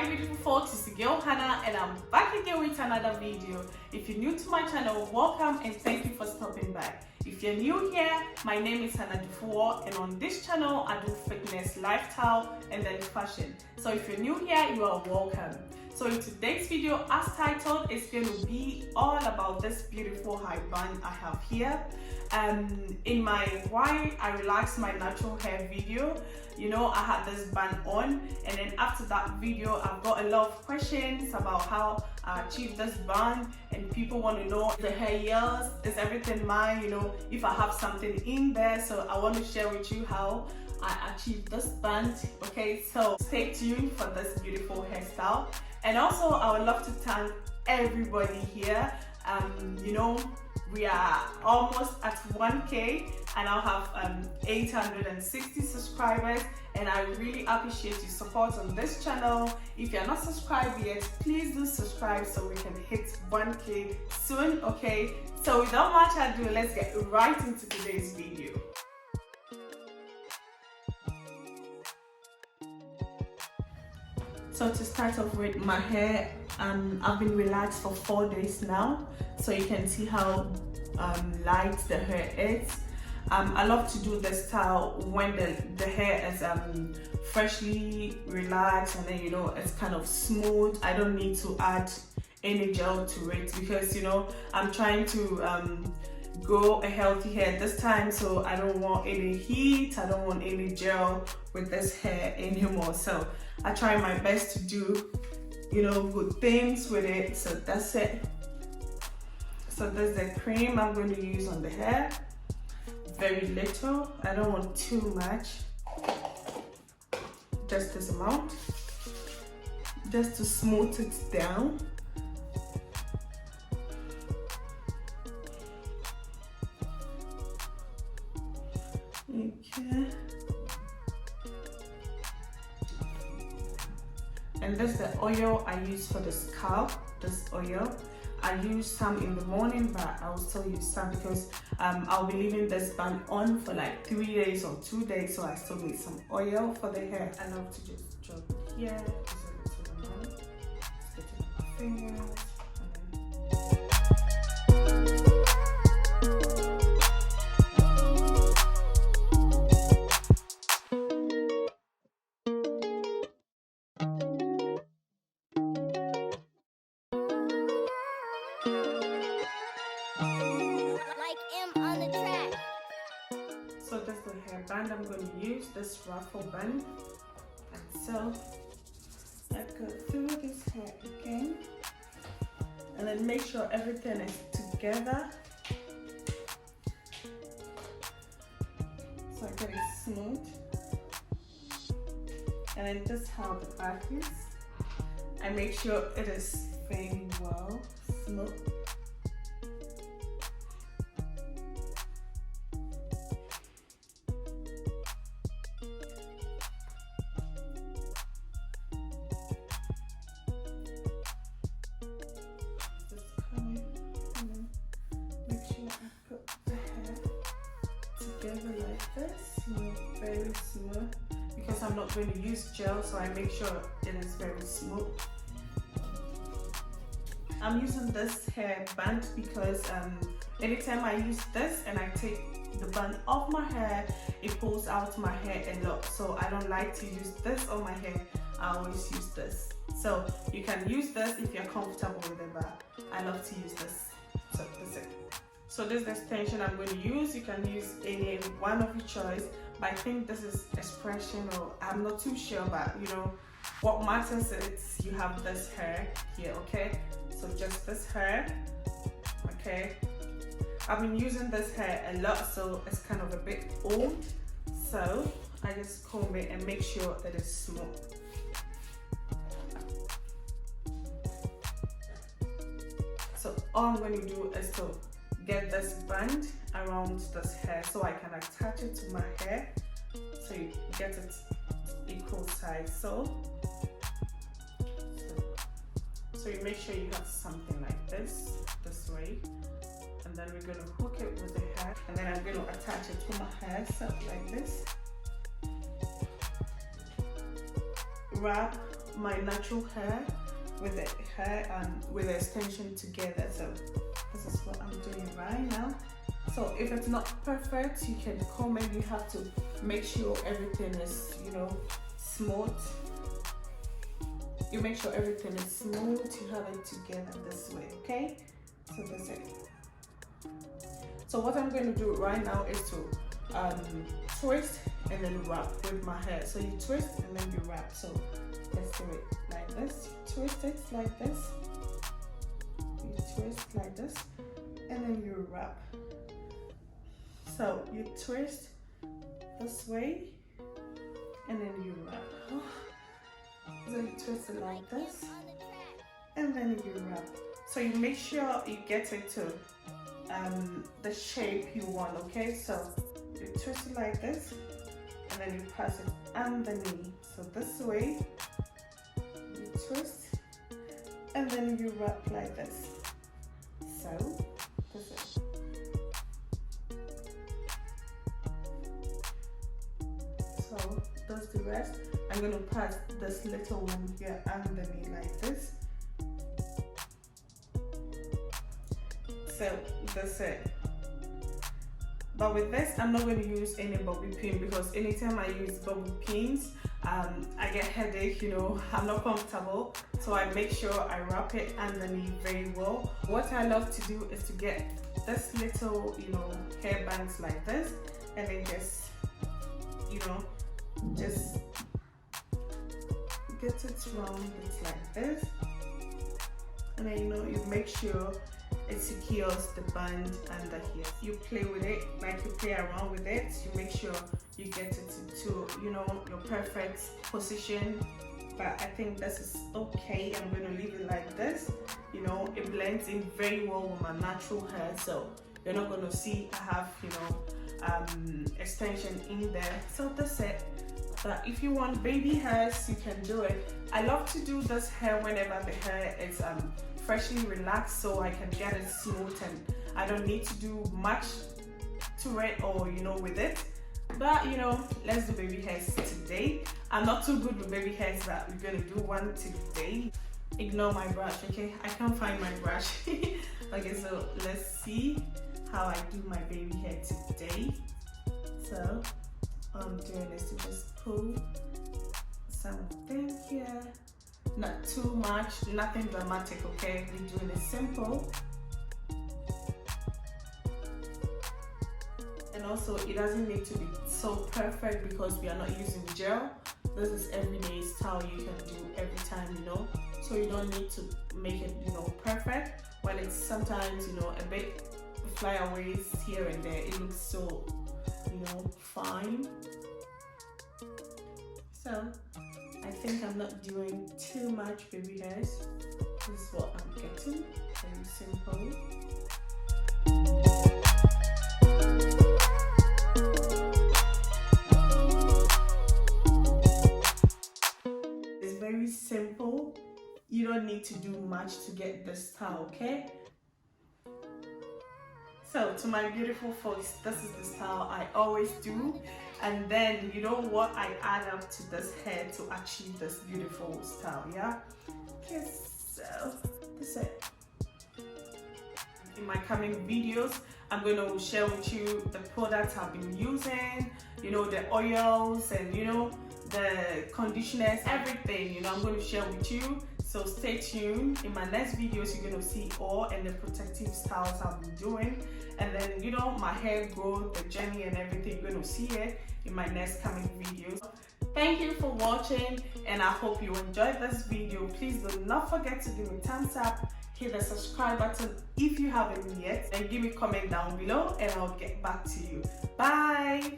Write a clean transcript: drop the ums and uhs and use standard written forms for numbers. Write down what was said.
Hi beautiful folks, it's the girl Hannah and I'm back again with another video. If you're new to my channel, welcome and thank you for stopping by. If you're new here, my name is Hannydoff and on this channel I do fitness, lifestyle and then fashion. So if you're new here, you are welcome. So in today's video, as titled, it's going to be all about this beautiful high bun I have here. In my why I relax my natural hair video, you know, I had this bun on, and then after that video I've got a lot of questions about how I achieved this bun, and people want to know the hair yields, is everything mine, you know, if I have something in there. So I want to share with you how I achieved this bun. Okay, so stay tuned for this beautiful hairstyle. And also I would love to thank everybody here. You know, we are almost at 1K and I'll have 860 subscribers, and I really appreciate your support on this channel. If you're not subscribed yet, please do subscribe so we can hit 1K soon. Okay, so without much ado, let's get right into today's video. So to start off with my hair, I've been relaxed for 4 days now, so you can see how light the hair is. I love to do the style when the hair is freshly relaxed, and then, you know, it's kind of smooth. I don't need to add any gel to it because, you know, I'm trying to grow a healthy hair this time, so I don't want any heat, I don't want any gel with this hair anymore. So I try my best to do, you know, good things with it. So that's it. So there's the cream I'm going to use on the hair. Very little, I don't want too much, just this amount, just to smooth it down. Okay, and this is the oil I use for the scalp. This oil I use some in the morning, but I'll still use some because I'll be leaving this bun on for like 3 days or 2 days, so I still need some oil for the hair. I love to just drop it here, just a little amount, stick it on my fingers. So this is the hair band I'm going to use, this ruffle band. And so I go through this hair again, and then make sure everything is together. So I get it smooth. And then this is how the back is. I make sure it is very well smooth. Together like this, you know, very smooth, because I'm not going to use gel, so I make sure it is very smooth. I'm using this hair band because anytime I use this and I take the band off my hair, it pulls out my hair a lot, so I don't like to use this on my hair. I always use this. So you can use this if you're comfortable with it, but I love to use this. So that's it. So this is the extension I'm going to use. You can use any one of your choice, but I think this is expression, or I'm not too sure, but you know, what matters is you have this hair here, okay? So just this hair, okay? I've been using this hair a lot, so it's kind of a bit old. So I just comb it and make sure that it's smooth. So all I'm going to do is to get this band around this hair so I can attach it to my hair, so you get it equal size. So you make sure you have something like this way, and then we're going to hook it with the hair, and then I'm going to attach it to my hair, so like this. Wrap my natural hair with the hair and with the extension together. So this is what I'm doing right now. So if it's not perfect, you can comment. You have to make sure everything is, you know, smooth. You make sure everything is smooth. You have it together this way, okay? So that's it. So what I'm going to do right now is to twist and then wrap with my hair. So you twist and then you wrap. So let's do it like this. You twist it like this. You twist like this, and then you wrap. So you twist this way, and then you wrap. So you twist it like this, and then you wrap. So you make sure you get it to the shape you want, okay? So you twist it like this, and then you pass it underneath. So this way, you twist, and then you wrap like this. So this is. So that's the rest. I'm gonna pass this little one here underneath like this. So that's it. But with this, I'm not going to use any bobby pin, because anytime I use bobby pins, I get headache, you know, I'm not comfortable. So I make sure I wrap it underneath very well. What I love to do is to get this little, you know, hair bands like this, and then just, you know, just get it round it like this. And then, you know, you make sure it secures the band under here. You play with it, like you play around with it. You make sure you get it to, you know, your perfect position. But I think this is okay. I'm going to leave it like this. You know, it blends in very well with my natural hair, so you're not going to see I have, you know, extension in there. So that's it. But if you want baby hairs, you can do it. I love to do this hair whenever the hair is freshly relaxed, so I can get it smooth and I don't need to do much to it, or, you know, with it. But, you know, let's do baby hairs today. I'm not too good with baby hairs, but we're gonna do one today. Ignore my brush, okay? I can't find my brush. Okay, so let's see how I do my baby hair today. So all I'm doing is to just pull something here. Not too much, nothing dramatic, okay? We're doing it simple. And also, it doesn't need to be so perfect because we are not using gel. This is everyday style you can do every time, you know? So you don't need to make it, you know, perfect. When it's sometimes, you know, a bit flyaways here and there, it looks so, you know, fine. So I think I'm not doing too much baby hairs. This is what I'm getting. Very simple. It's very simple. You don't need to do much to get this style, okay? So to my beautiful folks, this is the style I always do. And then, you know what, I add up to this hair to achieve this beautiful style, yeah? Okay, so that's it. In my coming videos, I'm going to share with you the products I've been using, you know, the oils and, you know, the conditioners, everything, you know, I'm going to share with you. So stay tuned. In my next videos, you're going to see all and the protective styles I've been doing. And then, you know, my hair growth, the journey and everything, you're going to see it in my next coming videos. Thank you for watching, and I hope you enjoyed this video. Please do not forget to give me a thumbs up, hit the subscribe button if you haven't yet, and give me a comment down below and I'll get back to you. Bye.